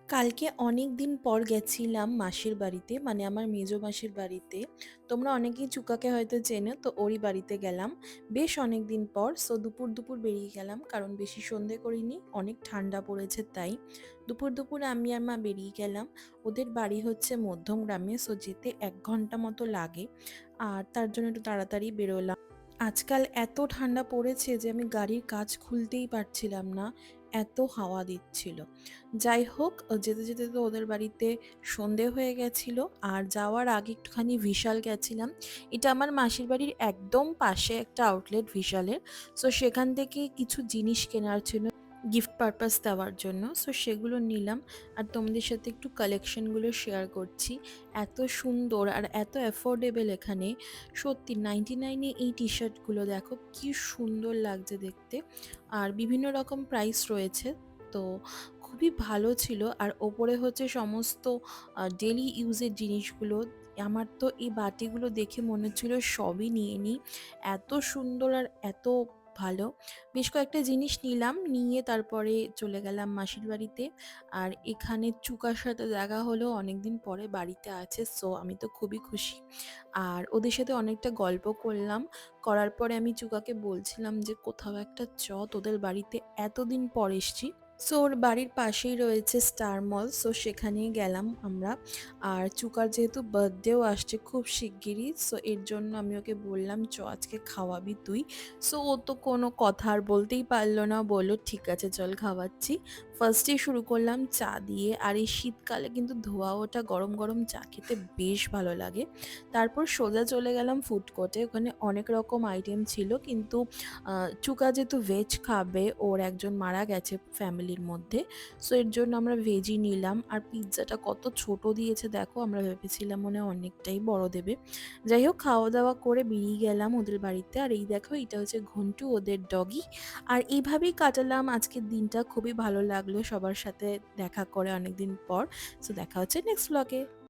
কালকে অনেক দিন পর গেছিলাম মাসির বাড়িতে, মানে আমার মেজো মাসির বাড়িতে। তোমরা অনেকেই চুকাকে হয়তো চেনো, তো ওরই বাড়িতে গেলাম বেশ অনেক দিন পর। সো দুপুর দুপুর বেরিয়ে গেলাম, কারণ বেশি সন্ধে করিনি, অনেক ঠান্ডা পড়েছে তাই। দুপুর দুপুর আমি আর মা বেরিয়ে গেলাম। ওদের বাড়ি হচ্ছে মধ্যম গ্রামে, সো যেতে 1 ঘন্টা মতো লাগে। আর তার জন্য একটু তাড়াতাড়ি বেরোলাম। আজকাল এত ঠান্ডা পড়েছে যে আমি গাড়ির কাঁচ খুলতেই পারছিলাম না, এত হাওয়া দিচ্ছিল। যাই হোক, যেতে যেতে তো ওদের বাড়িতে সন্ধে হয়ে গেছিল। আর যাওয়ার আগে একটুখানি ভিশাল গেছিলাম। এটা আমার মাসির বাড়ির একদম পাশে একটা আউটলেট ভিশালের। সো সেখান থেকে কিছু জিনিস কেনার ছিল, গিফট পারপাস দেওয়ার জন্য। সো সেগুলো নিলাম, আর তোমাদের সাথে একটু কালেকশনগুলো শেয়ার করছি। এত সুন্দর আর এত অ্যাফোর্ডেবল এখানে। সত্যি 99-এ এই টি শার্টগুলো দেখো কি সুন্দর লাগছে দেখতে। আর বিভিন্ন রকম প্রাইস রয়েছে, তো খুবই ভালো ছিল। আর ওপরে হচ্ছে সমস্ত ডেলি ইউজের জিনিসগুলো। আমার তো এই বাটিগুলো দেখে মনে হচ্ছিল সবই নিয়ে নিই, এত সুন্দর আর এত ভালো। বেশ কয়েকটা জিনিস নিলাম, নিয়ে তারপরে চলে গেলাম মাসির বাড়িতে। আর এখানে চুকার সাথে দেখা হলো, অনেকদিন পরে বাড়িতে আছে, সো আমি তো খুবই খুশি। আর ওদের সাথে অনেকটা গল্প করলাম। করার পরে আমি চুকাকে বলছিলাম যে কোথাও একটা তোদের বাড়িতে এতদিন পর এসছি। সো ওর বাড়ির পাশেই রয়েছে স্টার মল, সো সেখানেই গেলাম আমরা। আর চুকার যেহেতু বার্থডেও আসছে খুব শিগগিরই, সো এর জন্য আমি ওকে বললাম আজকে খাওয়াবি তুই। সো ও তো কোনো কথা আর বলতেই পারলো না, বললো ঠিক আছে চল খাওয়াচ্ছি। ফার্স্টেই শুরু করলাম চা দিয়ে, আর এই শীতকালে কিন্তু ধোয়া ওঠা গরম গরম চা খেতে বেশ ভালো লাগে। তারপর সোজা চলে গেলাম ফুড কোর্টে, ওখানে অনেক রকম আইটেম ছিল, কিন্তু চুকা যেহেতু ভেজ খাবে, ওর একজন মারা গেছে ফ্যামিলির মধ্যে, সো এর জন্য আমরা ভেজই নিলাম। আর পিৎজাটা কত ছোট দিয়েছে দেখো, আমরা ভেবেছিলাম মনে হয় অনেকটাই বড় দেবে। যাই হোক, খাওয়া দাওয়া করে বেরিয়ে গেলাম ওদের বাড়িতে। আর এই দেখো, এটা হচ্ছে ঘন্টু, ওদের ডগি। আর এইভাবেই কাটালাম আজকের দিনটা, খুবই ভালো লাগলো সবার সাথে দেখা করে অনেকদিন পর। সো দেখা হচ্ছে নেক্সট ব্লগে।